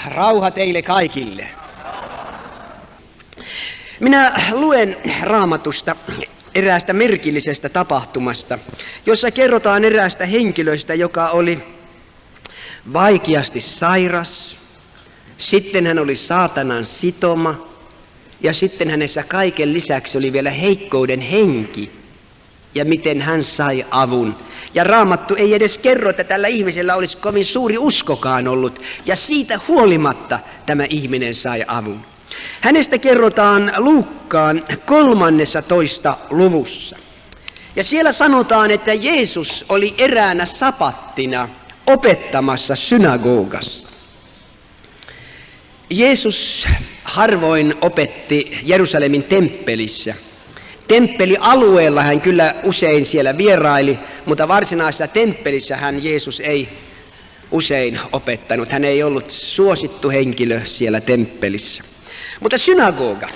Rauha teille kaikille. Minä luen Raamatusta eräästä merkillisestä tapahtumasta, jossa kerrotaan eräästä henkilöstä, joka oli vaikeasti sairas. Sitten hän oli saatanan sitoma ja sitten hänessä kaiken lisäksi oli vielä heikkouden henki ja miten hän sai avun. Ja Raamattu ei edes kerro, että tällä ihmisellä olisi kovin suuri uskokaan ollut ja siitä huolimatta tämä ihminen sai avun. Hänestä kerrotaan Luukkaan 13. luvussa. Ja siellä sanotaan, että Jeesus oli eräänä sapattina opettamassa synagogassa. Jeesus harvoin opetti Jerusalemin temppelissä. Temppelialueella hän kyllä usein siellä vieraili, mutta varsinaisessa temppelissä hän Jeesus ei usein opettanut. Hän ei ollut suosittu henkilö siellä temppelissä. Mutta synagoga,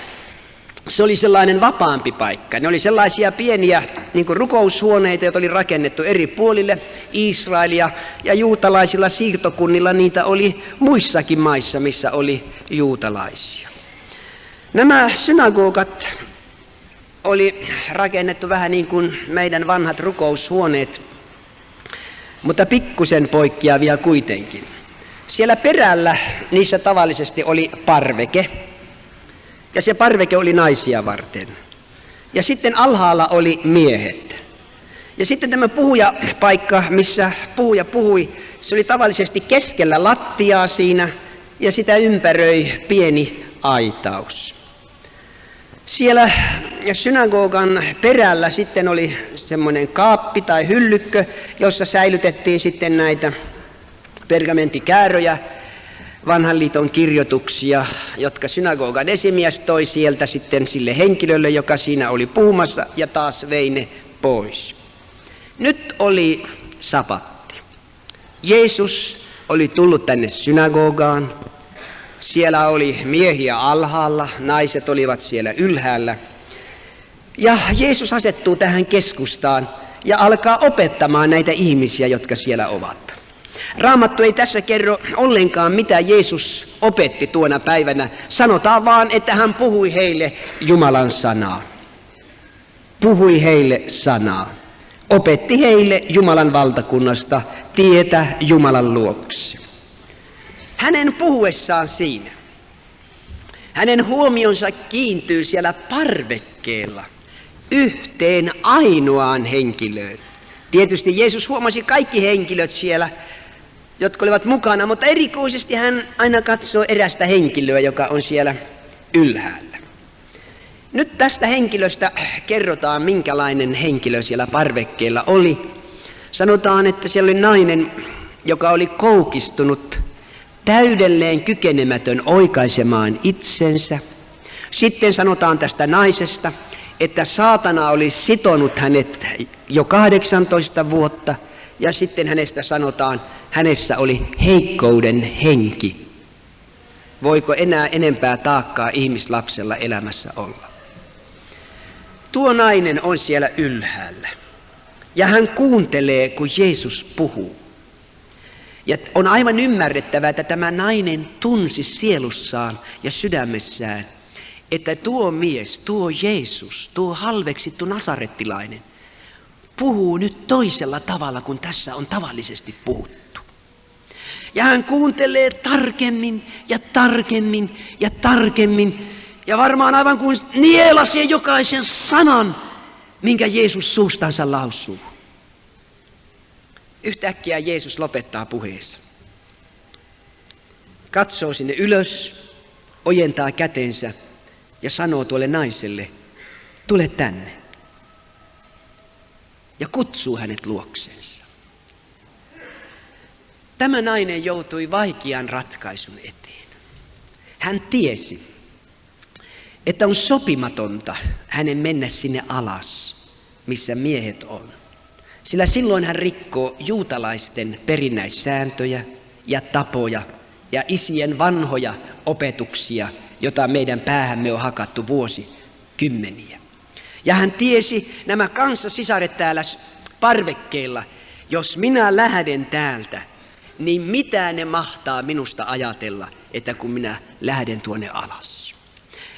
se oli sellainen vapaampi paikka. Ne oli sellaisia pieniä niin kuin rukoushuoneita, joita oli rakennettu eri puolille Israelia, ja juutalaisilla siirtokunnilla niitä oli muissakin maissa, missä oli juutalaisia. Nämä synagogat oli rakennettu vähän niin kuin meidän vanhat rukoushuoneet, mutta pikkusen poikkeavia kuitenkin. Siellä perällä niissä tavallisesti oli parveke, ja se parveke oli naisia varten. Ja sitten alhaalla oli miehet. Ja sitten tämä puhujapaikka, missä puhuja puhui, se oli tavallisesti keskellä lattiaa siinä, ja sitä ympäröi pieni aitaus. Siellä synagogan perällä sitten oli semmoinen kaappi tai hyllykkö, jossa säilytettiin sitten näitä pergamenttikääröjä, vanhan liiton kirjoituksia, jotka synagogan esimies toi sieltä sitten sille henkilölle, joka siinä oli puhumassa, ja taas vei ne pois. Nyt oli sapatti. Jeesus oli tullut tänne synagogaan. Siellä oli miehiä alhaalla, naiset olivat siellä ylhäällä. Ja Jeesus asettuu tähän keskustaan ja alkaa opettamaan näitä ihmisiä, jotka siellä ovat. Raamattu ei tässä kerro ollenkaan, mitä Jeesus opetti tuona päivänä. Sanotaan vaan, että hän puhui heille Jumalan sanaa. Puhui heille sanaa. Opetti heille Jumalan valtakunnasta tietä Jumalan luokse. Hänen puhuessaan siinä, hänen huomionsa kiintyy siellä parvekkeella yhteen ainoaan henkilöön. Tietysti Jeesus huomasi kaikki henkilöt siellä, jotka olivat mukana, mutta erikoisesti hän aina katsoo erästä henkilöä, joka on siellä ylhäällä. Nyt tästä henkilöstä kerrotaan, minkälainen henkilö siellä parvekkeella oli. Sanotaan, että siellä oli nainen, joka oli koukistunut, täydelleen kykenemätön oikaisemaan itsensä. Sitten sanotaan tästä naisesta, että saatana oli sitonut hänet jo 18 vuotta, ja sitten hänestä sanotaan, hänessä oli heikkouden henki. Voiko enää enempää taakkaa ihmislapsella elämässä olla? Tuo nainen on siellä ylhäällä, ja hän kuuntelee, kun Jeesus puhuu. Ja on aivan ymmärrettävää, että tämä nainen tunsi sielussaan ja sydämessään, että tuo mies, tuo Jeesus, tuo halveksittu nasarettilainen, puhuu nyt toisella tavalla kuin tässä on tavallisesti puhuttu. Ja hän kuuntelee tarkemmin ja tarkemmin ja tarkemmin, ja varmaan aivan kuin nielasee jokaisen sanan, minkä Jeesus suustansa lausuu. Yhtäkkiä Jeesus lopettaa puheensa. Katsoo sinne ylös, ojentaa kätensä ja sanoo tuolle naiselle, tule tänne. Ja kutsuu hänet luoksensa. Tämä nainen joutui vaikean ratkaisun eteen. Hän tiesi, että on sopimatonta hänen mennä sinne alas, missä miehet on. Sillä silloin hän rikkoo juutalaisten perinnäissääntöjä ja tapoja ja isien vanhoja opetuksia, jota meidän päähämme on hakattu vuosikymmeniä. Ja hän tiesi nämä kanssasisaret täällä parvekkeilla, jos minä lähden täältä, niin mitä ne mahtaa minusta ajatella, että kun minä lähden tuonne alas.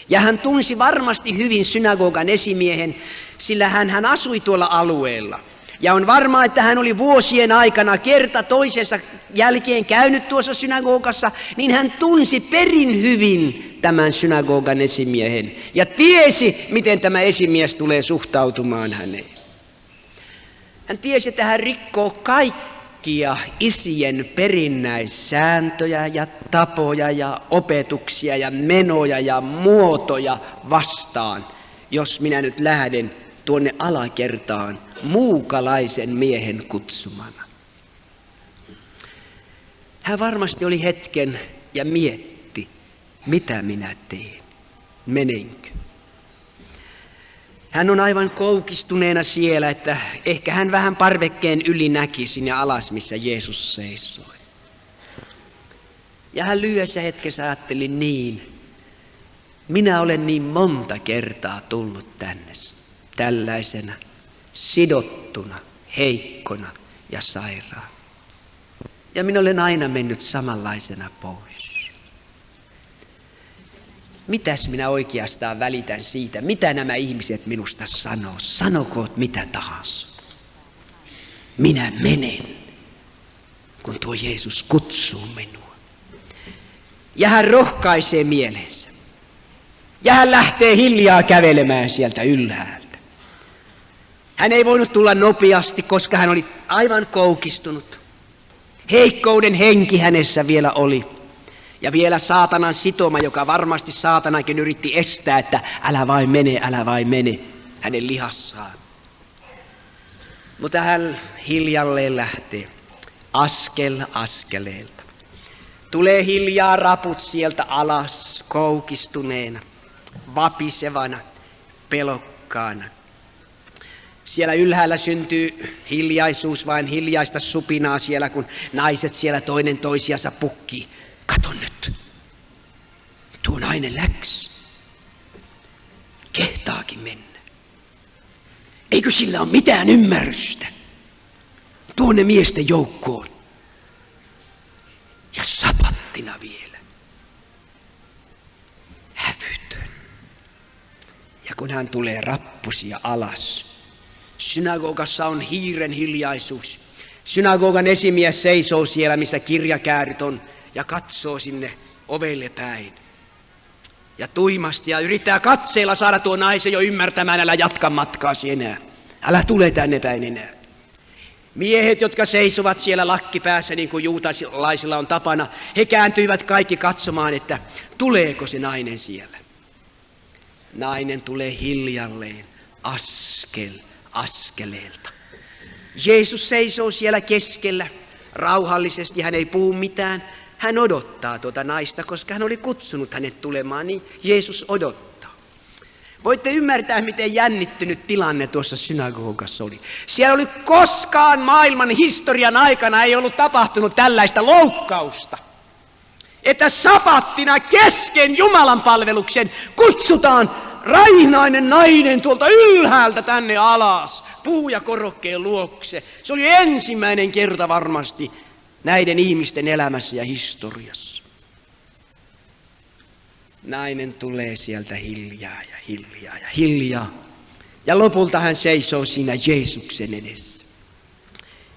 Ja hän tunsi varmasti hyvin synagogan esimiehen, sillä hän asui tuolla alueella. Ja on varmaa, että hän oli vuosien aikana kerta toisensa jälkeen käynyt tuossa synagogassa, niin hän tunsi perin hyvin tämän synagogan esimiehen ja tiesi, miten tämä esimies tulee suhtautumaan häneen. Hän tiesi, että hän rikkoo kaikkia isien perinnäissääntöjä ja tapoja ja opetuksia ja menoja ja muotoja vastaan, jos minä nyt lähden tuonne alakertaan muukalaisen miehen kutsumana. Hän varmasti oli hetken ja mietti, mitä minä teen, menenkö. Hän on aivan koukistuneena siellä, että ehkä hän vähän parvekkeen yli näki sinne alas, missä Jeesus seisoi. Ja hän lyhyessä hetkessä ajatteli niin, minä olen niin monta kertaa tullut tänne tällaisena sidottuna, heikkona ja sairaan. Ja minä olen aina mennyt samanlaisena pois. Mitäs minä oikeastaan välitän siitä, mitä nämä ihmiset minusta sanoo? Sanokoot mitä tahansa. Minä menen, kun tuo Jeesus kutsuu minua. Ja hän rohkaisee mieleensä. Ja hän lähtee hiljaa kävelemään sieltä ylhäältä. Hän ei voinut tulla nopeasti, koska hän oli aivan koukistunut. Heikkouden henki hänessä vielä oli. Ja vielä saatanan sitoma, joka varmasti saatanakin yritti estää, että älä vain mene, hänen lihassaan. Mutta hän hiljalleen lähtee, askel askeleelta. Tulee hiljaa raput sieltä alas, koukistuneena, vapisevana, pelokkaana. Siellä ylhäällä syntyy hiljaisuus, vain hiljaista supinaa siellä, kun naiset siellä toinen toisiansa pukkii. Kato nyt, tuo nainen läks. Kehtaakin mennä. Eikö sillä ole mitään ymmärrystä? Tuonne miesten joukkoon. Ja sapattina vielä. Hävytön. Ja kun hän tulee rappusia alas, synagogassa on hiiren hiljaisuus. Synagogan esimies seisoo siellä, missä kirjakääryt on, ja katsoo sinne ovelle päin. Ja tuimasti ja yrittää katseella saada tuo naisen jo ymmärtämään, älä jatka matkaasi enää. Älä tule tänne päin enää. Miehet, jotka seisovat siellä lakkipäässä, niin kuin juutalaisilla on tapana, he kääntyivät kaikki katsomaan, että tuleeko se nainen siellä. Nainen tulee hiljalleen, askel askeleelta. Jeesus seisoo siellä keskellä, rauhallisesti, hän ei puhu mitään. Hän odottaa tuota naista, koska hän oli kutsunut hänet tulemaan, niin Jeesus odottaa. Voitte ymmärtää, miten jännittynyt tilanne tuossa synagogassa oli. Siellä oli koskaan maailman historian aikana ei ollut tapahtunut tällaista loukkausta. Että sapattina kesken Jumalan palveluksen kutsutaan raihnainen nainen tuolta ylhäältä tänne alas, puhujakorokkeen luokse. Se oli ensimmäinen kerta varmasti näiden ihmisten elämässä ja historiassa. Nainen tulee sieltä hiljaa ja hiljaa ja hiljaa. Ja lopulta hän seisoo siinä Jeesuksen edessä.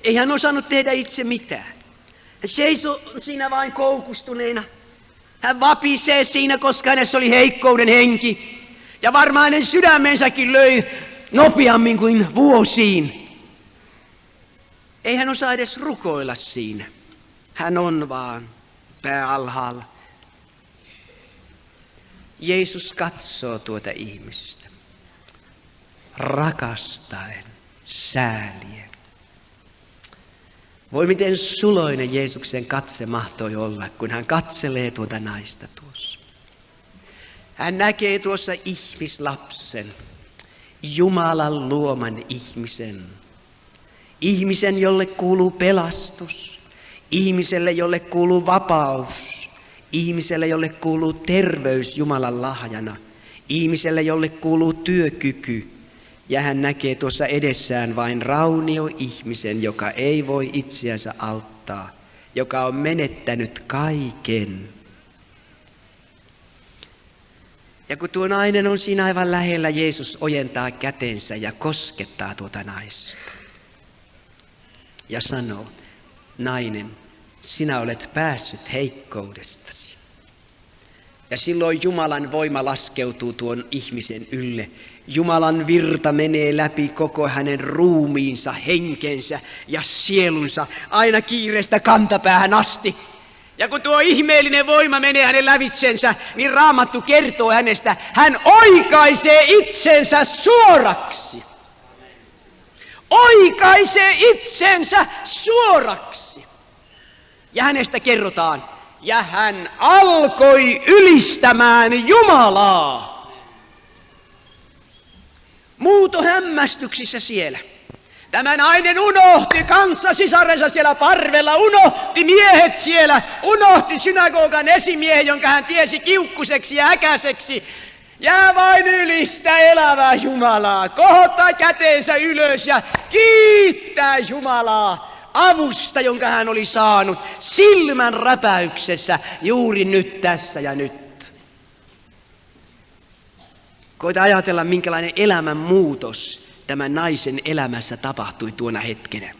Ei hän osannut tehdä itse mitään. Hän seisoo siinä vain koukustuneena. Hän vapisee siinä, koska hänessä oli heikkouden henki. Ja varmaan hänen sydämensäkin löi nopeammin kuin vuosiin. Ei hän osaa edes rukoilla siinä. Hän on vaan pää alhaalla. Jeesus katsoo tuota ihmistä rakastaen, säälien. Voi miten suloinen Jeesuksen katse mahtoi olla, kun hän katselee tuota naista tuossa. Hän näkee tuossa ihmislapsen, Jumalan luoman ihmisen. Ihmisen, jolle kuuluu pelastus. Ihmiselle, jolle kuuluu vapaus. Ihmiselle, jolle kuuluu terveys Jumalan lahjana. Ihmiselle, jolle kuuluu työkyky. Ja hän näkee tuossa edessään vain raunio ihmisen, joka ei voi itseänsä auttaa. joka on menettänyt kaiken. Ja kun tuo nainen on siinä aivan lähellä, Jeesus ojentaa kätensä ja koskettaa tuota naista. Ja sanoo, nainen, sinä olet päässyt heikkoudestasi. Ja silloin Jumalan voima laskeutuu tuon ihmisen ylle. Jumalan virta menee läpi koko hänen ruumiinsa, henkensä ja sielunsa, aina kiireestä kantapäähän asti. Ja kun tuo ihmeellinen voima menee hänen lävitsensä, niin Raamattu kertoo hänestä, hän oikaisee itsensä suoraksi. Oikaisee itsensä suoraksi. Ja hänestä kerrotaan, ja hän alkoi ylistämään Jumalaa. Muut on hämmästyksissä siellä. Tämä nainen unohti kanssasisarensa siellä parvella, unohti miehet siellä, unohti synagogan esimiehen, jonka hän tiesi kiukkuseksi ja äkäiseksi. Ja vain ylistä elävää Jumalaa, kohottaa käteensä ylös ja kiittää Jumalaa avusta, jonka hän oli saanut silmän räpäyksessä juuri nyt, tässä ja nyt. Koita ajatella, minkälainen elämän muutos tämän naisen elämässä tapahtui tuona hetkenä.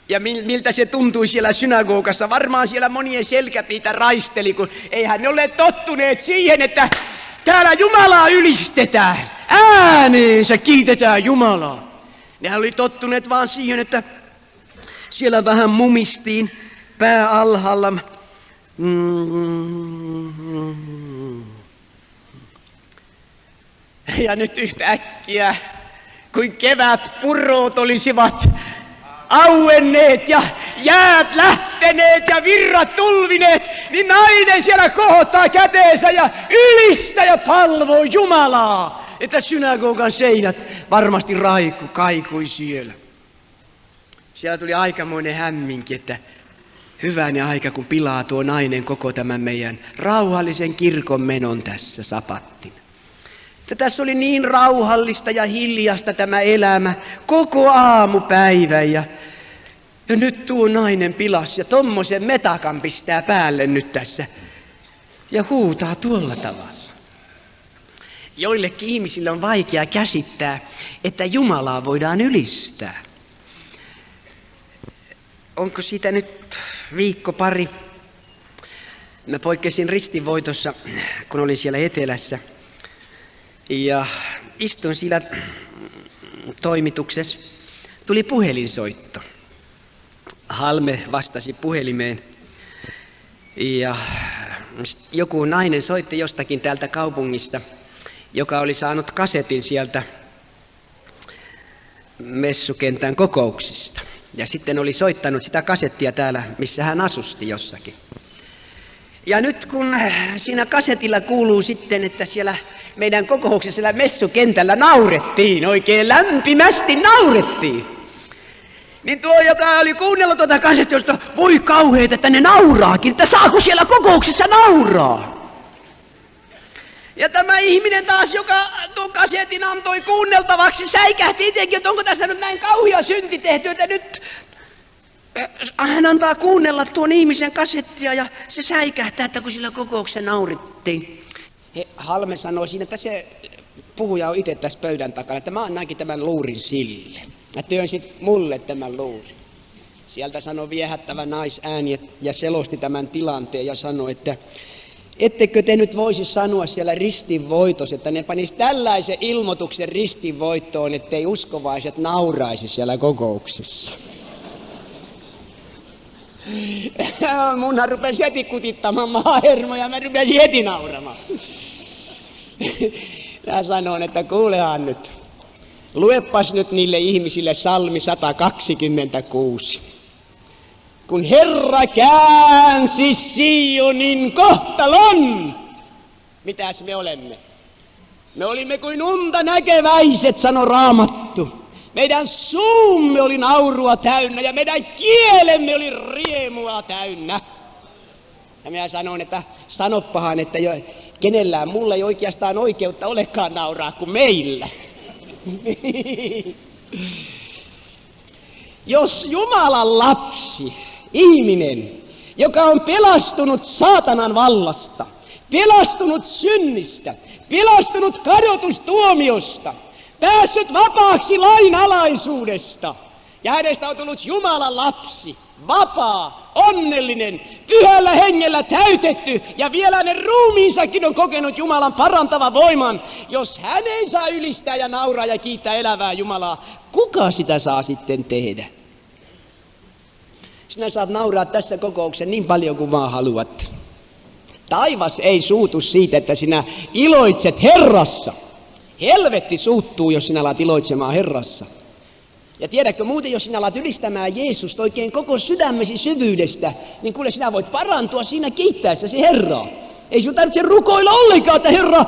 Ja miltä se tuntui siellä synagogassa. Varmaan siellä monien selkät niitä raisteli, kun eihän ne ole tottuneet siihen, että täällä Jumalaa ylistetään. Ääneensä kiitetään Jumalaa. Nehän oli tottuneet vaan siihen, että siellä vähän mumistiin pää alhaalla. Ja nyt yhtäkkiä, kuin kevät purroot olisivat auenneet ja jäät lähteneet ja virrat tulvineet, niin nainen siellä kohottaa käteensä ja ylistää ja palvoo Jumalaa, että synagogan seinät varmasti kaikui siellä. Siellä tuli aikamoinen hämminki, että hyvänen aika, kun pilaa tuo nainen koko tämän meidän rauhallisen kirkon menon tässä sapattina. Tässä oli niin rauhallista ja hiljasta tämä elämä koko aamupäivän ja nyt tuo nainen pilasi ja tommosen metakan pistää päälle nyt tässä ja huutaa tuolla tavalla. Joillekin ihmisille on vaikea käsittää, että Jumalaa voidaan ylistää. Onko siitä nyt viikko pari? Mä poikkesin ristinvoitossa, kun olin siellä etelässä. Ja istuin siellä toimituksessa. Tuli puhelinsoitto. Halme vastasi puhelimeen. Ja joku nainen soitti jostakin täältä kaupungista, joka oli saanut kasetin sieltä messukentän kokouksista. Ja sitten oli soittanut sitä kasettia täällä, missä hän asusti jossakin. Ja nyt kun siinä kasetilla kuuluu sitten, että siellä meidän kokouksessa siellä messukentällä naurettiin, oikein lämpimästi naurettiin. Niin tuo, joka oli kuunnellut tuota kasettia, voi kauheet, että ne nauraakin, että saako siellä kokouksessa nauraa. Ja tämä ihminen taas, joka tuon kasetin antoi kuunneltavaksi, säikähti itsekin, että onko tässä nyt näin kauhea synti tehty, että nyt hän antaa kuunnella tuon ihmisen kasettia ja se säikähtää, että kun sillä kokouksessa naurittiin. Halme sanoi siinä, että se puhuja on itse tässä pöydän takana, että mä annankin tämän luurin sille. Mä työnsit mulle tämän luurin. Sieltä sanoi viehättävä naisääni ja selosti tämän tilanteen ja sanoi, että ettekö te nyt voisi sanoa siellä ristinvoitossa, että ne panisi tällaisen ilmoituksen ristinvoittoon, ettei uskovaiset nauraisi siellä kokouksessa. Munhan rupesi heti kutittamaan maahermoja, mä rupesin heti nauramaan. Mä sanoin, että kuulehan nyt, luepas nyt niille ihmisille Psalmi 126. Kun Herra käänsi Sionin kohtalon, mitäs me olemme? Me olimme kuin unta näkeväiset, sanoi Raamattu. Meidän suumme oli naurua täynnä ja meidän kielemme oli riemua täynnä. Ja minä sanoin, että sanoppahan, että kenellään mulla ei oikeastaan oikeutta olekaan nauraa kuin meillä. Jos Jumalan lapsi ihminen, joka on pelastunut saatanan vallasta, pelastunut synnistä, pelastunut kadotustuomiosta, päässyt vapaaksi lainalaisuudesta. Ja hänestä on tullut Jumalan lapsi, vapaa, onnellinen, pyhällä hengellä täytetty, ja vielä hänen ruumiinsakin on kokenut Jumalan parantavan voiman. Jos hän ei saa ylistää ja nauraa ja kiittää elävää Jumalaa, kuka sitä saa sitten tehdä? Sinä saat nauraa tässä kokouksessa niin paljon kuin vaan haluat. Taivas ei suutu siitä, että sinä iloitset Herrassa. Helvetti suuttuu, jos sinä alat iloitsemaan Herrassa. Ja tiedätkö, muuten jos sinä alat ylistämään Jeesusta oikein koko sydämesi syvyydestä, niin kuule, sinä voit parantua siinä kiittäessäsi Herraa. Ei sinun tarvitse rukoilla ollenkaan, että Herra,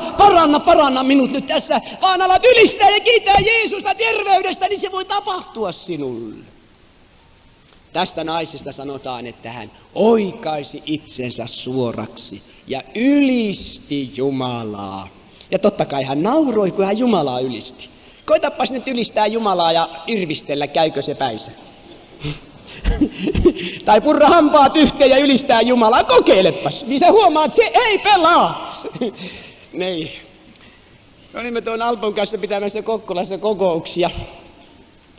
paranna minut nyt tässä, vaan alat ylistää ja kiittää Jeesusta terveydestä, niin se voi tapahtua sinulle. Tästä naisesta sanotaan, että hän oikaisi itsensä suoraksi ja ylisti Jumalaa. Ja totta kai hän nauroi, kun hän Jumalaa ylisti. Koitapas nyt ylistää Jumalaa ja irvistellä, käykö se päissä? Tai purra hampaat yhteen ja ylistää Jumalaa, kokeilepas. Niin sä huomaat, että se ei pelaa. Niin. Olimme tuon Alpon kanssa pitämässä Kokkolassa kokouksia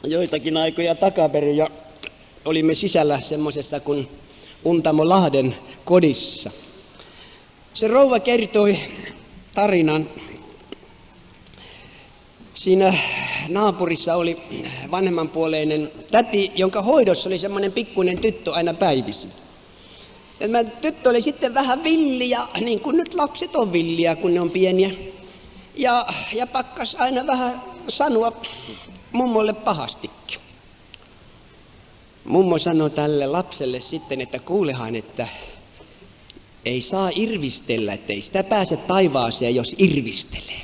joitakin aikoja takaperin ja olimme sisällä semmosessa kuin Untamo Lahden kodissa. Se rouva kertoi tarinan. Siinä naapurissa oli vanhemmanpuoleinen täti, jonka hoidossa oli semmoinen pikkuinen tyttö aina päivisin. Ja tämä tyttö oli sitten vähän villiä, niin kuin nyt lapset on villiä, kun ne on pieniä. Ja pakkas aina vähän sanoa mummolle pahastikin. Mummo sanoi tälle lapselle sitten, että kuulehan, että ei saa irvistellä, ettei sitä pääse taivaaseen, jos irvistelee.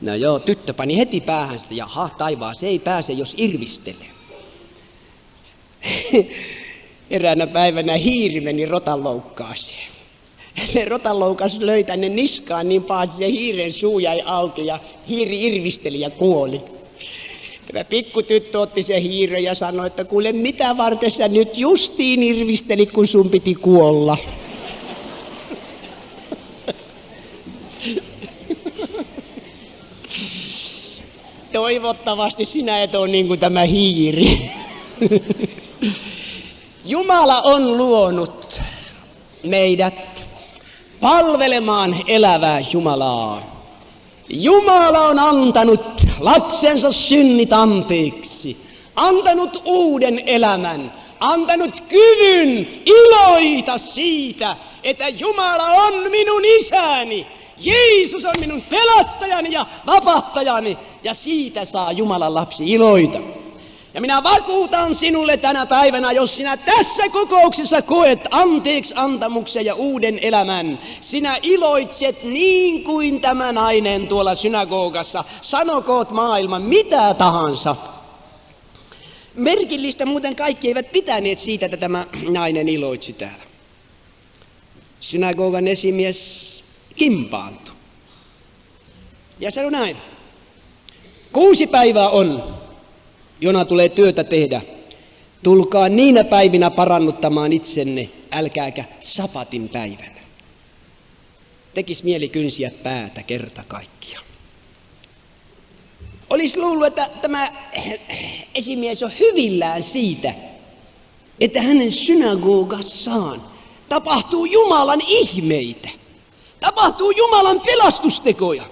No joo, tyttö pani heti päähän sitä, jaha, taivaaseen ei pääse, jos irvistelee. Eräänä päivänä hiiri meni rotanloukkaaseen. Se rotanloukas löi tänne niskaan niin paha, että se hiiren suu jäi auki ja hiiri irvisteli ja kuoli. Tämä pikkutyttö otti se hiiren ja sanoi, että kuule, mitä varten sä nyt justiin irvistelit, kun sun piti kuolla. Toivottavasti sinä et ole niin kuin tämä hiiri. Jumala on luonut meidät palvelemaan elävää Jumalaa. Jumala on antanut lapsensa synnit anteeksi, antanut uuden elämän, antanut kyvyn iloita siitä, että Jumala on minun isäni. Jeesus on minun pelastajani ja vapahtajani, ja siitä saa Jumalan lapsi iloita. Ja minä vakuutan sinulle tänä päivänä, jos sinä tässä kokouksessa koet anteeksi antamuksen ja uuden elämän, sinä iloitset niin kuin tämä nainen tuolla synagogassa, sanokoot maailman mitä tahansa. Merkillistä muuten kaikki eivät pitäneet siitä, että tämä nainen iloitsi täällä. Synagogan esimies kimpaantui. Ja sanoi näin, 6 päivää on, jona tulee työtä tehdä. Tulkaa niinä päivinä parannuttamaan itsenne, älkääkä sapatin päivänä. Tekis mieli kynsiä päätä kerta kaikkiaan. Olisi luullut, että tämä esimies on hyvillään siitä, että hänen synagogassaan tapahtuu Jumalan ihmeitä. Tapahtuu Jumalan pelastustekoja.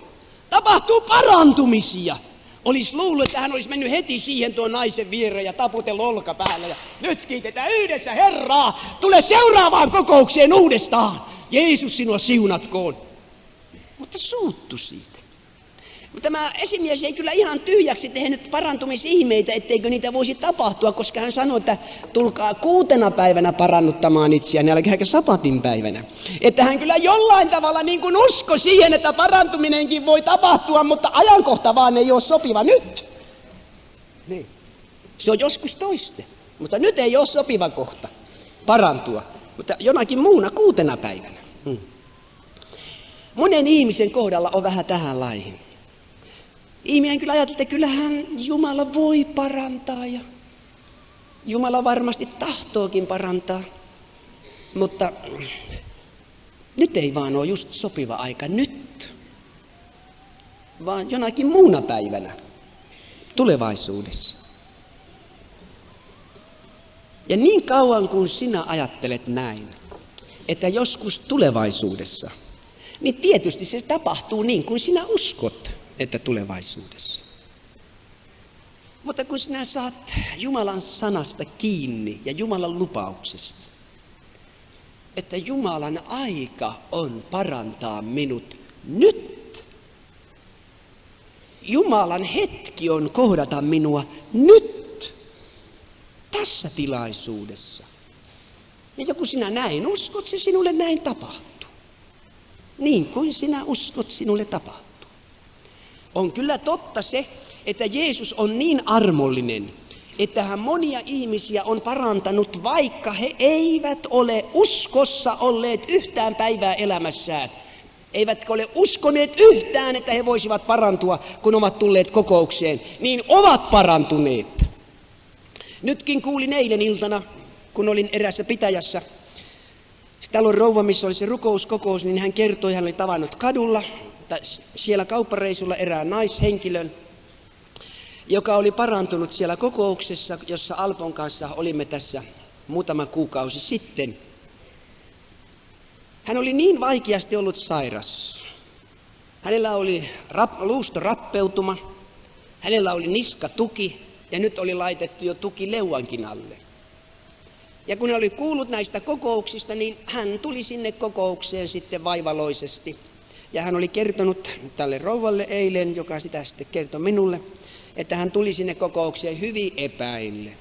Tapahtuu parantumisia. Olisi luullut, että hän olisi mennyt heti siihen tuon naisen viereen ja taputellut olkapäällä. Ja nyt kiitetään yhdessä Herraa. Tule seuraavaan kokoukseen uudestaan. Jeesus sinua siunatkoon. Mutta suuttu siitä. Mutta tämä esimies ei kyllä ihan tyhjäksi tehnyt parantumisihmeitä, etteikö niitä voisi tapahtua, koska hän sanoi, että tulkaa 6 päivänä parannuttamaan itseään, älkääkä sapatin päivänä. Että hän kyllä jollain tavalla niin kuin uskoi siihen, että parantuminenkin voi tapahtua, mutta ajankohta vaan ei ole sopiva nyt. Niin. Se on joskus toiste, mutta nyt ei ole sopiva kohta parantua, mutta jonakin muuna 6 päivänä. Monen ihmisen kohdalla on vähän tähän laihin. Ihminen kyllä ajattelee, että kyllähän Jumala voi parantaa. Jumala varmasti tahtookin parantaa, mutta nyt ei vaan ole just sopiva aika nyt, vaan jonakin muuna päivänä tulevaisuudessa. Ja niin kauan kuin sinä ajattelet näin, että joskus tulevaisuudessa, niin tietysti se tapahtuu niin kuin sinä uskot, että tulevaisuudessa. Mutta kun sinä saat Jumalan sanasta kiinni ja Jumalan lupauksesta, että Jumalan aika on parantaa minut nyt. Jumalan hetki on kohdata minua nyt, tässä tilaisuudessa. Ja kun sinä näin uskot, se sinulle näin tapahtuu. Niin kuin sinä uskot, sinulle tapahtuu. On kyllä totta se, että Jeesus on niin armollinen, että hän monia ihmisiä on parantanut, vaikka he eivät ole uskossa olleet yhtään päivää elämässään. Eivätkä ole uskoneet yhtään, että he voisivat parantua, kun ovat tulleet kokoukseen, niin ovat parantuneet. Nytkin kuulin eilen iltana, kun olin eräässä pitäjässä, täällä on rouva, missä oli se rukouskokous, niin hän kertoi, hän oli tavannut kadulla, siellä kauppareisulla erään naishenkilön, joka oli parantunut siellä kokouksessa, jossa Alpon kanssa olimme tässä muutama kuukausi sitten. Hän oli niin vaikeasti ollut sairas. Hänellä oli luustorappeutuma, hänellä oli niskatuki ja nyt oli laitettu jo tuki leuankin alle. Ja kun hän oli kuullut näistä kokouksista, niin hän tuli sinne kokoukseen sitten vaivaloisesti. Ja hän oli kertonut tälle rouvalle eilen, joka sitä sitten kertoi minulle, että hän tuli sinne kokoukseen hyvin epäillen.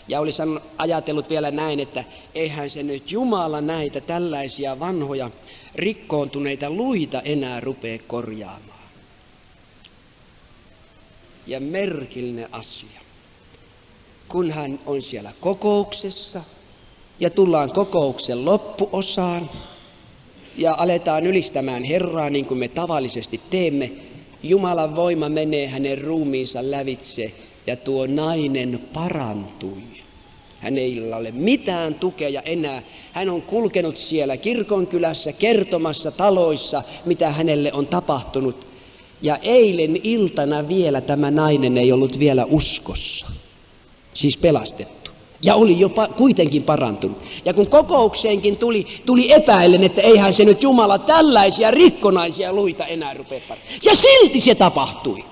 Ja oli ajatellut vielä näin, että eihän se nyt Jumala näitä tällaisia vanhoja rikkoontuneita luita enää rupea korjaamaan. Ja merkillinen asia. Kun hän on siellä kokouksessa ja tullaan kokouksen loppuosaan ja aletaan ylistämään Herraa niin kuin me tavallisesti teemme, Jumalan voima menee hänen ruumiinsa lävitse ja tuo nainen parantui. Hän ei ole mitään tukea enää. Hän on kulkenut siellä kirkonkylässä kertomassa taloissa, mitä hänelle on tapahtunut. Ja eilen iltana vielä tämä nainen ei ollut vielä uskossa. Siis pelastettu. Ja oli jopa kuitenkin parantunut. Ja kun kokoukseenkin tuli epäillen, että eihän se nyt Jumala tällaisia rikkonaisia luita enää rupea parantamaan. Ja silti se tapahtui.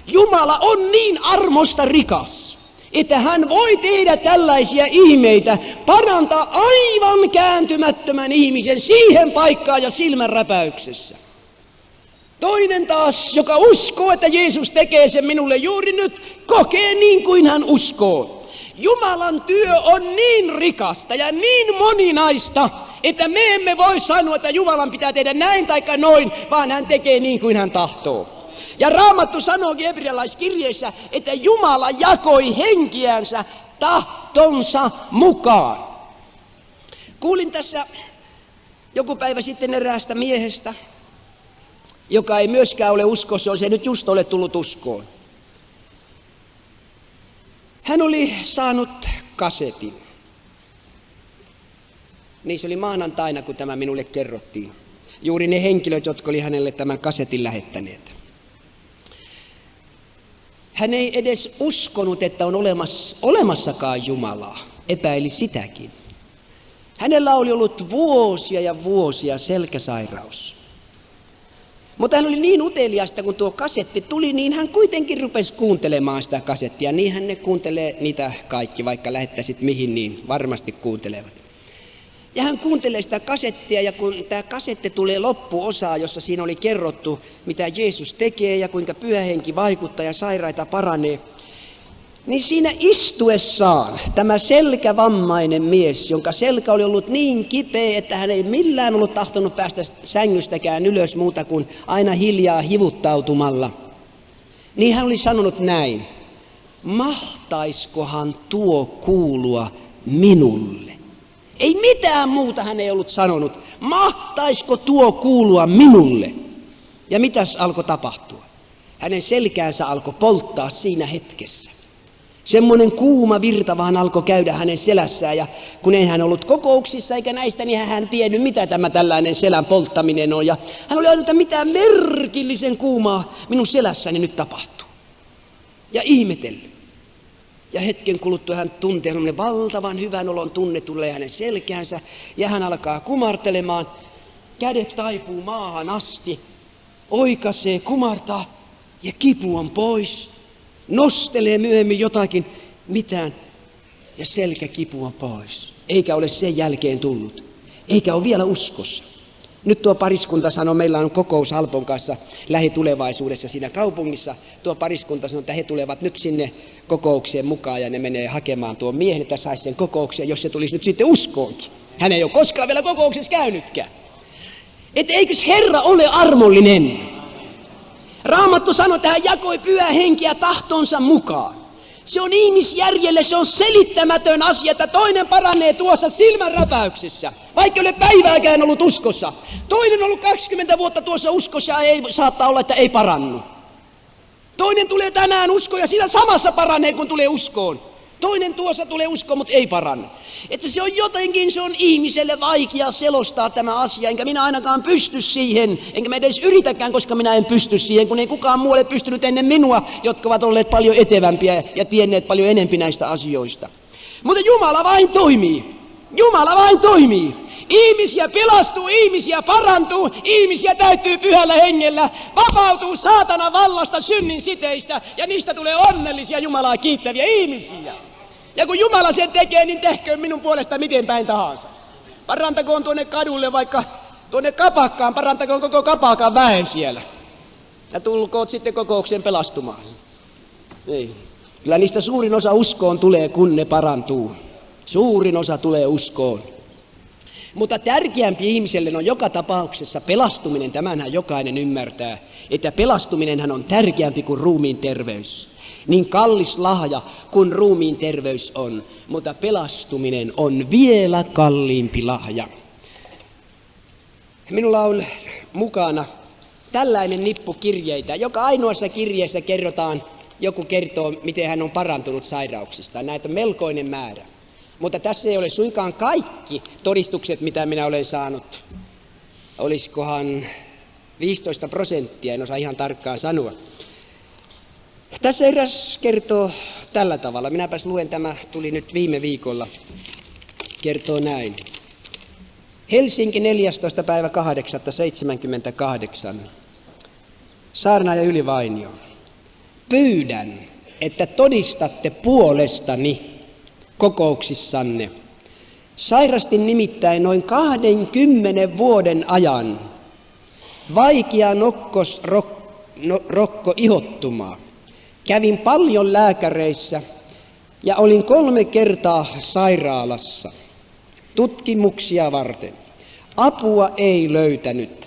Jumala on niin armosta rikas, että hän voi tehdä tällaisia ihmeitä, parantaa aivan kääntymättömän ihmisen siihen paikkaan ja silmänräpäyksessä. Toinen taas, joka uskoo, että Jeesus tekee sen minulle juuri nyt, kokee niin kuin hän uskoo. Jumalan työ on niin rikasta ja niin moninaista, että me emme voi sanoa, että Jumalan pitää tehdä näin tai noin, vaan hän tekee niin kuin hän tahtoo. Ja Raamattu sanookin hebrealaiskirjeessä, että Jumala jakoi henkiänsä tahtonsa mukaan. Kuulin tässä joku päivä sitten eräästä miehestä, joka ei myöskään ole uskossa, jos ei nyt just ole tullut uskoon. Hän oli saanut kasetin. Niin se oli maanantaina, kun tämä minulle kerrottiin. Juuri ne henkilöt, jotka oli hänelle tämän kasetin lähettäneet. Hän ei edes uskonut, että on olemassakaan Jumalaa. Epäili sitäkin. Hänellä oli ollut vuosia ja vuosia selkäsairaus. Mutta hän oli niin uteliasta, kun tuo kasetti tuli, niin hän kuitenkin rupesi kuuntelemaan sitä kasettia. Niinhän ne kuuntelee niitä kaikki, vaikka lähettäisit mihin, niin varmasti kuuntelevat. Ja hän kuuntelee sitä kasettia, ja kun tämä kasetti tulee loppuosaan, jossa siinä oli kerrottu, mitä Jeesus tekee ja kuinka Pyhä Henki vaikuttaa ja sairaita paranee, niin siinä istuessaan tämä selkävammainen mies, jonka selkä oli ollut niin kipeä, että hän ei millään ollut tahtonut päästä sängystäkään ylös muuta kuin aina hiljaa hivuttautumalla, niin hän oli sanonut näin: mahtaiskohan tuo kuulua minulle? Ei mitään muuta hän ei ollut sanonut. Mahtaisko tuo kuulua minulle? Ja mitäs alkoi tapahtua? Hänen selkäänsä alkoi polttaa siinä hetkessä. Semmoinen kuuma virta vaan alkoi käydä hänen selässään, ja kun ei hän ollut kokouksissa eikä näistä, niin hän tiennyt, mitä tämä tällainen selän polttaminen on. Ja hän oli ajatellut, että mitä merkillisen kuumaa minun selässäni nyt tapahtuu. Ja ihmetellyt. Ja hetken kuluttua hän tuntee semmoinen valtavan hyvän olon tunne tulee hänen selkäänsä, ja hän alkaa kumartelemaan. Kädet taipuu maahan asti, oikaisee, kumartaa, ja kipu on pois. Nostelee myöhemmin jotakin, mitään, ja selkäkipu on pois. Eikä ole sen jälkeen tullut. Eikä ole vielä uskossa. Nyt tuo pariskunta sanoi, meillä on kokous Alpon kanssa lähitulevaisuudessa siinä kaupungissa. Tuo pariskunta sanoi, että he tulevat nyt sinne kokoukseen mukaan ja ne menee hakemaan tuon miehen, että saisi sen kokouksen, jos se tulisi nyt sitten uskoonkin. Hän ei ole koskaan vielä kokouksessa käynytkään. Että eikös Herra ole armollinen? Raamattu sanoi, että hän jakoi Pyhä Henkeä tahtonsa mukaan. Se on ihmisjärjelle, se on selittämätön asia, että toinen paranee tuossa silmänräpäyksessä, vaikka ei ole päivääkään ollut uskossa. Toinen on ollut 20 vuotta tuossa uskossa ja ei saattaa olla, että ei parannu. Toinen tulee tänään uskoon ja siinä samassa paranee, kun tulee uskoon. Toinen tuossa tulee uskoon, mutta ei paranne. Että se on jotenkin, se on ihmiselle vaikea selostaa tämä asia, enkä minä ainakaan pysty siihen, enkä mä edes yritäkään, koska minä en pysty siihen, kun ei kukaan muu ole pystynyt ennen minua, jotka ovat olleet paljon etevämpiä ja tienneet paljon enempi näistä asioista. Mutta Jumala vain toimii. Jumala vain toimii. Ihmisiä pelastuu, ihmisiä parantuu, ihmisiä täyttyy Pyhällä Hengellä, vapautuu saatanan vallasta, synnin siteistä ja niistä tulee onnellisia Jumalaa kiittäviä ihmisiä. Ja kun Jumala sen tekee, niin tehköön minun puolesta miten päin tahansa. Parantakoon tuonne kadulle vaikka tuonne kapakkaan, parantakoon koko kapakan väen siellä. Ja tulkoot sitten kokoukseen pelastumaan. Ei. Kyllä niistä suurin osa uskoon tulee, kun ne parantuu. Suurin osa tulee uskoon. Mutta tärkeämpi ihmiselle on joka tapauksessa pelastuminen, tämänhän jokainen ymmärtää, että pelastuminenhan on tärkeämpi kuin ruumiin terveys. Niin kallis lahja kuin ruumiin terveys on, mutta pelastuminen on vielä kalliimpi lahja. Minulla on mukana tällainen nippu kirjeitä. Joka ainoassa kirjeessä joku kertoo, miten hän on parantunut sairauksista. Näitä on melkoinen määrä. Mutta tässä ei ole suinkaan kaikki todistukset, mitä minä olen saanut. Olisikohan 15%, en osaa ihan tarkkaan sanoa. Tässä eräs kertoo tällä tavalla. Minäpäs luen, tämä tuli nyt viime viikolla. Kertoo näin. Helsinki 14.8.78. Saarnaaja Yli Vainio. Pyydän, että todistatte puolestani kokouksissanne. Sairastin nimittäin noin 20 vuoden ajan vaikea nokkosrokko-ihottumaa. Kävin paljon lääkäreissä ja olin 3 kertaa sairaalassa tutkimuksia varten. Apua ei löytänyt.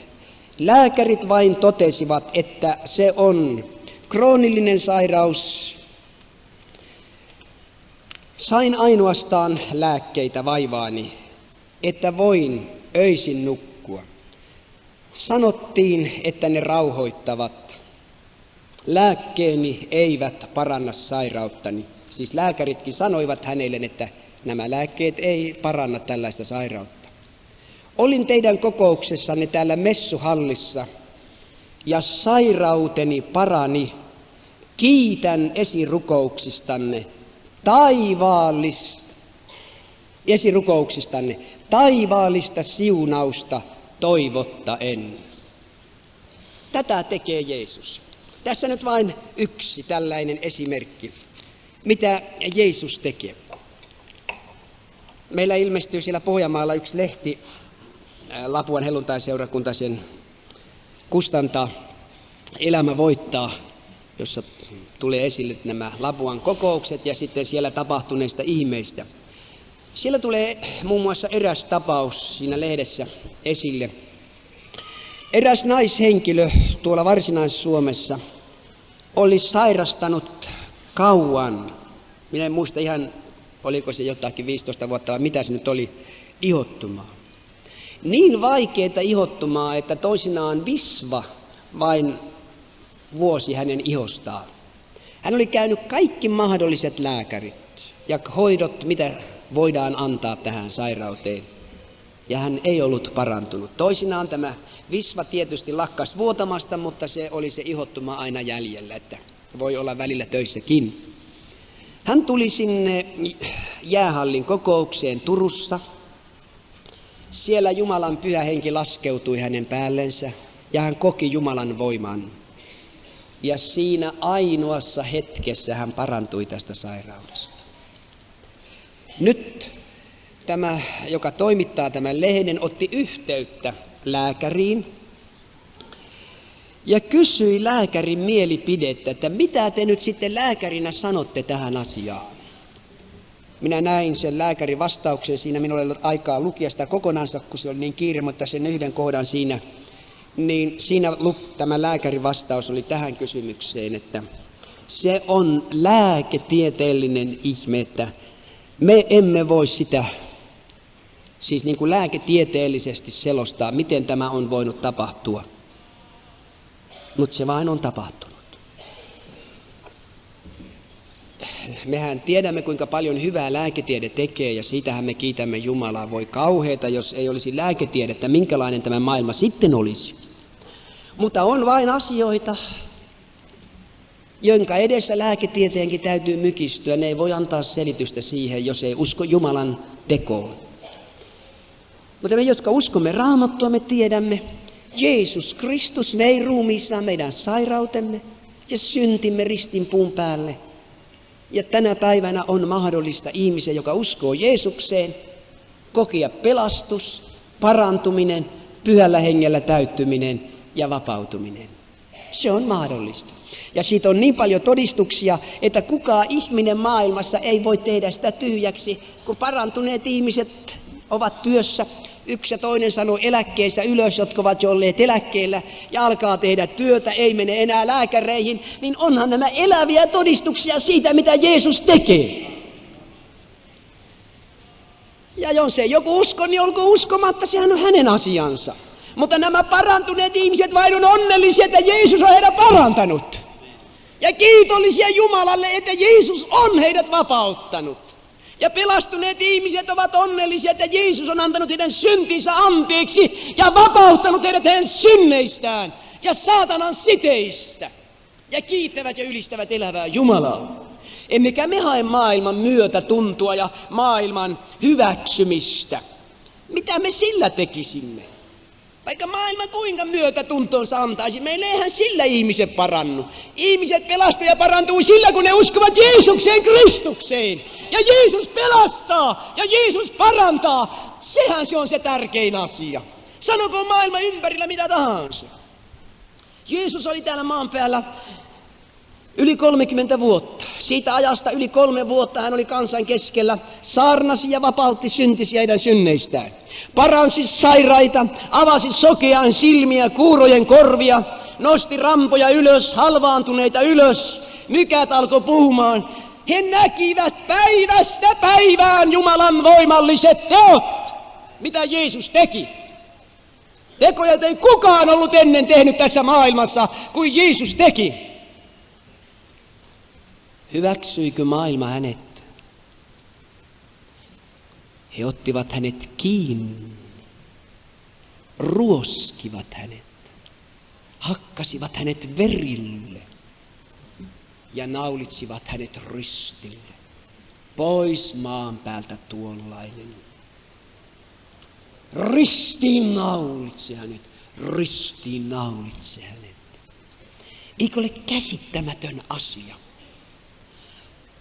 Lääkärit vain totesivat, että se on kroonillinen sairaus. Sain ainoastaan lääkkeitä vaivaani, että voin öisin nukkua. Sanottiin, että ne rauhoittavat. Lääkkeeni eivät paranna sairauttani. Siis lääkäritkin sanoivat hänelle, että nämä lääkkeet ei paranna tällaista sairautta. Olin teidän kokouksessanne täällä messuhallissa ja sairauteni parani. Kiitän esirukouksistanne taivaallista siunausta toivottaen. Tätä tekee Jeesus. Tässä nyt vain yksi tällainen esimerkki, mitä Jeesus tekee. Meillä ilmestyy siellä Pohjanmaalla yksi lehti, Lapuan helluntaiseurakunta sen kustantaa, Elämä voittaa, jossa tulee esille nämä Lapuan kokoukset ja sitten siellä tapahtuneista ihmeistä. Siellä tulee muun muassa eräs tapaus siinä lehdessä esille. Eräs naishenkilö tuolla Varsinais-Suomessa oli sairastanut kauan. Minä en muista ihan, oliko se jotakin 15 vuotta vai mitä se nyt oli, ihottumaa. Niin vaikeaa ihottumaa, että toisinaan visva vain vuosi hänen ihostaan. Hän oli käynyt kaikki mahdolliset lääkärit ja hoidot, mitä voidaan antaa tähän sairauteen. Ja hän ei ollut parantunut. Toisinaan tämä visva tietysti lakkas vuotamasta, mutta se oli se ihottuma aina jäljellä, että voi olla välillä töissäkin. Hän tuli sinne jäähallin kokoukseen Turussa. Siellä Jumalan pyhä henki laskeutui hänen päällensä ja hän koki Jumalan voiman. Ja siinä ainoassa hetkessä hän parantui tästä sairaudesta. Nyt tämä, joka toimittaa tämän lehden, otti yhteyttä lääkäriin ja kysyi lääkärin mielipidettä, että mitä te nyt sitten lääkärinä sanotte tähän asiaan. Minä näin sen lääkärin vastauksen siinä, minulla ei ollut aikaa lukea sitä kokonansa, kun se oli niin kiire, mutta sen yhden kohdan siinä, niin siinä tämä lääkärin vastaus oli tähän kysymykseen, että se on lääketieteellinen ihme, että me emme voi sitä siis niin kuin lääketieteellisesti selostaa, miten tämä on voinut tapahtua. Mutta se vain on tapahtunut. Mehän tiedämme, kuinka paljon hyvää lääketiede tekee, ja siitähän me kiitämme Jumalaa. Voi kauheeta, jos ei olisi lääketiedettä, minkälainen tämä maailma sitten olisi. Mutta on vain asioita, jonka edessä lääketieteenkin täytyy mykistyä. Ne ei voi antaa selitystä siihen, jos ei usko Jumalan tekoon. Mutta me, jotka uskomme Raamattua, me tiedämme, Jeesus Kristus vei ruumiissaan meidän sairautemme ja syntimme ristin puun päälle. Ja tänä päivänä on mahdollista ihmisen, joka uskoo Jeesukseen, kokea pelastus, parantuminen, pyhällä hengellä täyttyminen ja vapautuminen. Se on mahdollista. Ja siitä on niin paljon todistuksia, että kukaan ihminen maailmassa ei voi tehdä sitä tyhjäksi, kun parantuneet ihmiset ovat työssä. Yksi ja toinen sanoo eläkkeensä ylös, jotka ovat jo olleet eläkkeellä ja alkaa tehdä työtä, ei mene enää lääkäreihin, niin onhan nämä eläviä todistuksia siitä, mitä Jeesus tekee. Ja jos ei joku usko, niin olko uskomatta, sehän on hänen asiansa. Mutta nämä parantuneet ihmiset vain on onnellisia, että Jeesus on heidät parantanut. Ja kiitollisia Jumalalle, että Jeesus on heidät vapauttanut. Ja pelastuneet ihmiset ovat onnellisia, että Jeesus on antanut heidän syntinsä anteeksi ja vapauttanut heidät heidän synneistään ja saatanan siteistä. Ja kiittävät ja ylistävät elävää Jumalaa. Emmekä me hae maailman myötätuntoa ja maailman hyväksymistä. Mitä me sillä tekisimme? Vaikka maailma kuinka myötätuntonsa antaisi, meille eihän sillä ihmiset parannu. Ihmiset pelastuu ja parantuu sillä, kun ne uskovat Jeesukseen Kristukseen. Ja Jeesus pelastaa ja Jeesus parantaa. Sehän se on se tärkein asia. Sanokoon maailma ympärillä mitä tahansa. Jeesus oli täällä maan päällä yli 30 vuotta. Siitä ajasta yli 3 vuotta hän oli kansan keskellä, saarnasi ja vapautti syntisiä heidän synneistään. Paransi sairaita, avasi sokean silmiä, kuurojen korvia, nosti rampoja ylös, halvaantuneita ylös, mykät alkoi puhumaan. He näkivät päivästä päivään Jumalan voimalliset teot, mitä Jeesus teki. Tekoja ei kukaan ollut ennen tehnyt tässä maailmassa kuin Jeesus teki. Hyväksyikö maailma hänet? He ottivat hänet kiinni, ruoskivat hänet, hakkasivat hänet verille ja naulitsivat hänet ristille. Pois maan päältä tuollainen. Ristiin naulitsi hänet, ristiin naulitsi hänet. Eikö ole käsittämätön asia?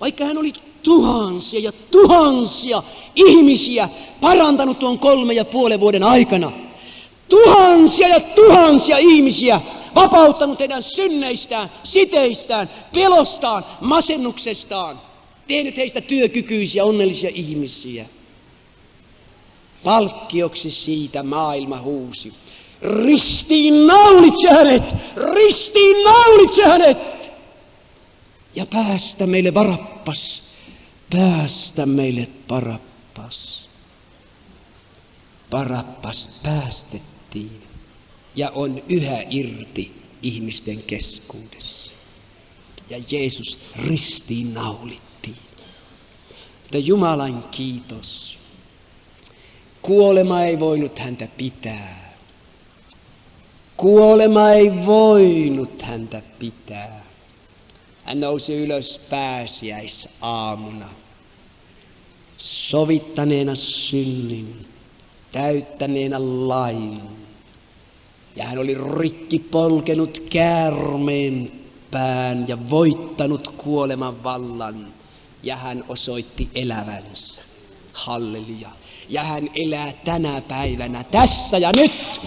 Vaikka hän oli tuhansia ja tuhansia ihmisiä parantanut tuon 3,5 vuoden aikana. Tuhansia ja tuhansia ihmisiä vapauttanut heidän synneistään, siteistään, pelostaan, masennuksestaan. Tehnyt heistä työkykyisiä, onnellisia ihmisiä. Palkkioksi siitä maailma huusi. Ristiin naulitse hänet! Ristiin naulitse hänet! Ja päästä meille Barabas, päästä meille Barabas. Barabas päästettiin ja on yhä irti ihmisten keskuudessa. ja Jeesus ristiin naulittiin. Mutta Jumalan kiitos. Kuolema ei voinut häntä pitää. Kuolema ei voinut häntä pitää. Hän nousi ylös pääsiäisaamuna, sovittaneena synnin, täyttäneenä lain. Ja hän oli rikki polkenut käärmeen pään ja voittanut kuoleman vallan. Ja hän osoitti elävänsä. Halleluja. Ja hän elää tänä päivänä, tässä ja nyt.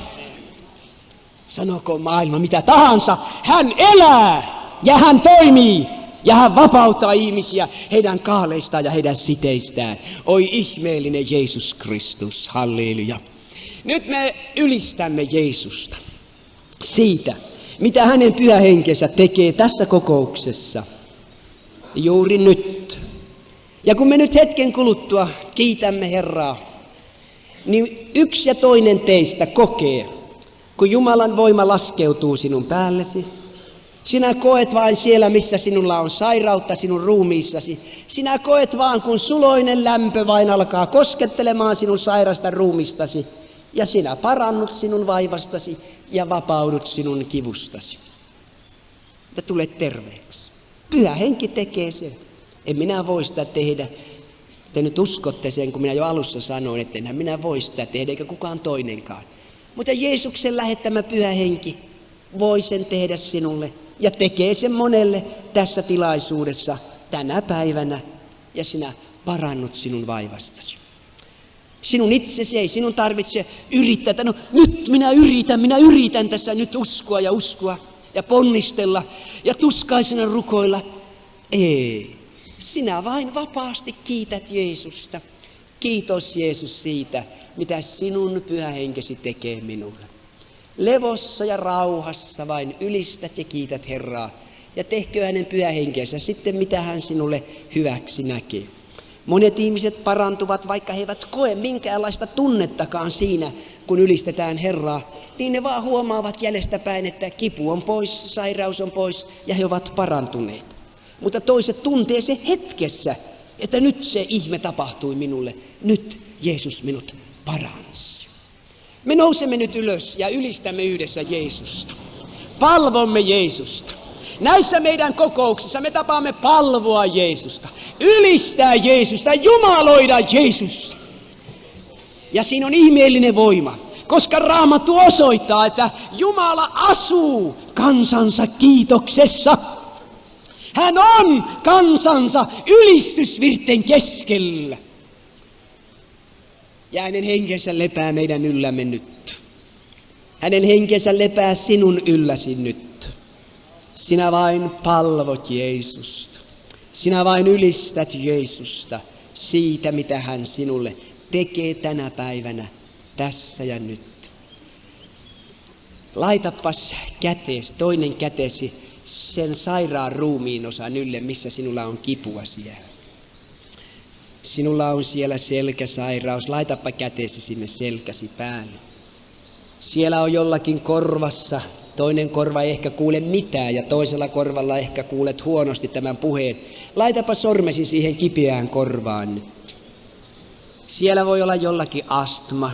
Sanoko maailma mitä tahansa, hän elää ja hän toimii. Ja hän vapauttaa ihmisiä heidän kaaleistaan ja heidän siteistään. Oi ihmeellinen Jeesus Kristus, halleluja. Nyt me ylistämme Jeesusta siitä, mitä hänen pyhä henkensä tekee tässä kokouksessa. Juuri nyt. Ja kun me nyt hetken kuluttua kiitämme Herraa, niin yksi ja toinen teistä kokee, kun Jumalan voima laskeutuu sinun päällesi. Sinä koet vain siellä, missä sinulla on sairautta sinun ruumiissasi. Sinä koet vaan, kun suloinen lämpö vain alkaa koskettelemaan sinun sairasta ruumistasi. Ja sinä parannut sinun vaivastasi ja vapaudut sinun kivustasi. Ja tulet terveeksi. Pyhä henki tekee sen. En minä voi sitä tehdä. Te nyt uskotte sen, kun minä jo alussa sanoin, että enhän minä voi sitä tehdä, eikä kukaan toinenkaan. Mutta Jeesuksen lähettämä pyhä henki voi sen tehdä sinulle ja tekee sen monelle tässä tilaisuudessa tänä päivänä. Ja sinä parannut sinun vaivastasi. Sinun itsesi ei sinun tarvitse yrittää, että no nyt minä yritän tässä nyt uskoa ja ponnistella ja tuskaisena rukoilla. Ei, sinä vain vapaasti kiität Jeesusta. Kiitos Jeesus siitä, mitä sinun pyhä henkesi tekee minulle. Levossa ja rauhassa vain ylistät ja kiität Herraa ja tehkö hänen pyhä henkensä sitten mitä hän sinulle hyväksi näkee. Monet ihmiset parantuvat, vaikka he eivät koe minkäänlaista tunnettakaan siinä, kun ylistetään Herraa, niin ne vaan huomaavat jäljestäpäin, että kipu on pois, sairaus on pois ja he ovat parantuneet. Mutta toiset tuntee se hetkessä, että nyt se ihme tapahtui minulle, nyt Jeesus minut paransi. Me nousemme nyt ylös ja ylistämme yhdessä Jeesusta. Palvomme Jeesusta. Näissä meidän kokouksissa me tapaamme palvoa Jeesusta, ylistää Jeesusta, jumaloida Jeesusta. Ja siinä on ihmeellinen voima, koska Raamattu osoittaa, että Jumala asuu kansansa kiitoksessa. Hän on kansansa ylistysvirten keskellä. Ja hänen henkensä lepää meidän yllämme nyt. Hänen henkensä lepää sinun ylläsi nyt. Sinä vain palvot Jeesusta. Sinä vain ylistät Jeesusta siitä, mitä hän sinulle tekee tänä päivänä, tässä ja nyt. Laitapas käteesi, toinen kätesi sen sairaan ruumiin osan ylle, missä sinulla on kipua siellä. Sinulla on siellä selkäsairaus, laitapa käteesi sinne selkäsi päälle. Siellä on jollakin korvassa, toinen korva ei ehkä kuule mitään ja toisella korvalla ehkä kuulet huonosti tämän puheen. Laitapa sormesi siihen kipeään korvaan nyt. Siellä voi olla jollakin astma,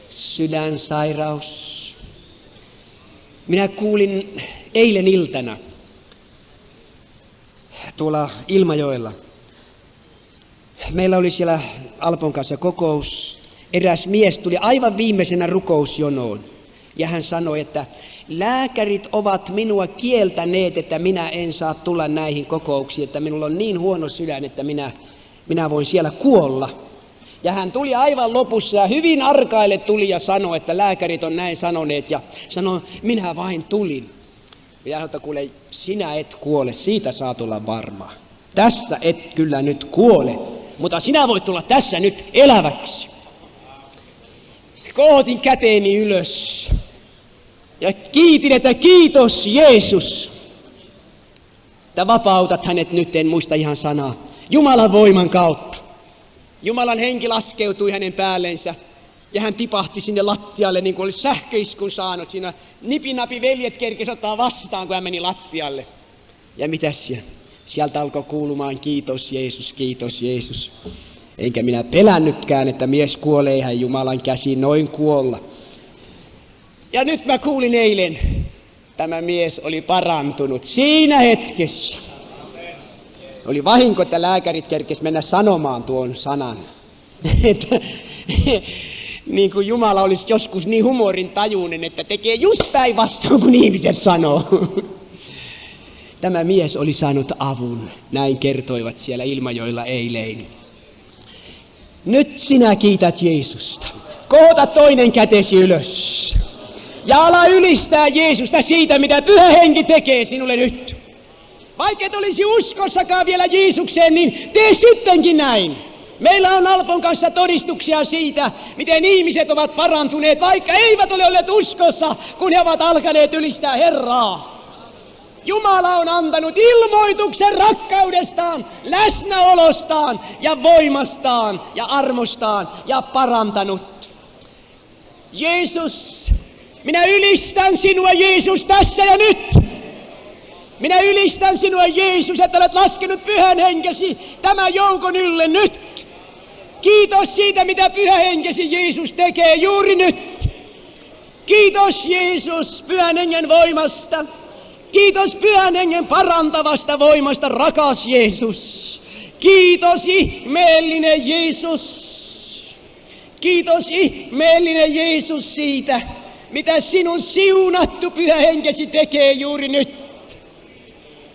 sydänsairaus. Minä kuulin eilen iltana tuolla Ilmajoella. Meillä oli siellä Alpon kanssa kokous. Eräs mies tuli aivan viimeisenä rukousjonoon. Ja hän sanoi, että lääkärit ovat minua kieltäneet, että minä en saa tulla näihin kokouksiin, että minulla on niin huono sydän, että minä voin siellä kuolla. Ja hän tuli aivan lopussa ja hyvin arkaille tuli ja sanoi, että lääkärit on näin sanoneet. Ja sanoi, minä vain tulin. Ja hän sanoi, kuule, sinä et kuole, siitä saat olla varma. Tässä et kyllä nyt kuole, mutta sinä voit tulla tässä nyt eläväksi. Kootin käteeni ylös ja kiitin, että kiitos Jeesus, että vapautat hänet nyt, en muista ihan sanaa, Jumalan voiman kautta. Jumalan henki laskeutui hänen päällensä ja hän tipahti sinne lattialle niin kuin olisi sähköiskun saanut. Siinä nipinapi veljet kerkesi ottaa vastaan, kun hän meni lattialle. Ja mitäs siellä? Sieltä alkoi kuulumaan kiitos Jeesus, kiitos Jeesus. Enkä minä pelännytkään, että mies kuolee ihan Jumalan käsiin noin kuolla. Ja nyt mä kuulin eilen, tämä mies oli parantunut siinä hetkessä. Oli vahinko, että lääkärit kerkes mennä sanomaan tuon sanan. Niin kuin Jumala olisi joskus niin humorin tajuinen, että tekee just päinvastoin, kun ihmiset sanoo. Tämä mies oli saanut avun, näin kertoivat siellä Ilmajoilla eilen. Nyt sinä kiität Jeesusta. Kohota toinen kätesi ylös. Ja ala ylistää Jeesusta siitä, mitä Pyhä Henki tekee sinulle nyt. Vaikka et olisi uskossakaan vielä Jeesukseen, niin tee sittenkin näin. Meillä on Alpon kanssa todistuksia siitä, miten ihmiset ovat parantuneet, vaikka eivät ole olleet uskossa, kun he ovat alkaneet ylistää Herraa. Jumala on antanut ilmoituksen rakkaudestaan, läsnäolostaan ja voimastaan ja armostaan ja parantanut. Jeesus, minä ylistän sinua Jeesus tässä ja nyt. Minä ylistän sinua Jeesus, että olet laskenut Pyhän Henkesi tämän joukon ylle nyt. Kiitos siitä, mitä Pyhä Henkesi Jeesus tekee juuri nyt. Kiitos Jeesus Pyhän Hengen voimasta. Kiitos Pyhän Hengen parantavasta voimasta, rakas Jeesus. Kiitos ihmeellinen Jeesus. Kiitos ihmeellinen Jeesus siitä, mitä sinun siunattu Pyhä Henkesi tekee juuri nyt.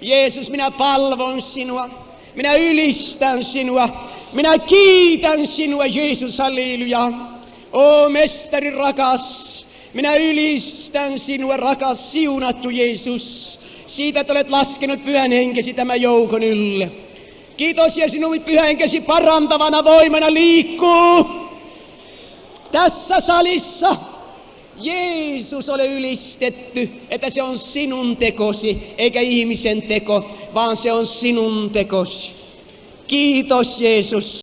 Jeesus, minä palvon sinua, minä ylistän sinua, minä kiitän sinua, Jeesus, halleluja. O mestari rakas, minä ylistän sinua, rakas siunattu Jeesus, siitä, että olet laskenut Pyhän Henkesi tämän joukon ylle. Kiitos, ja sinun Pyhä Henkesi parantavana voimana liikkuu tässä salissa. Jeesus, ole ylistetty, että se on sinun tekosi, eikä ihmisen teko, vaan se on sinun tekosi. Kiitos Jeesus.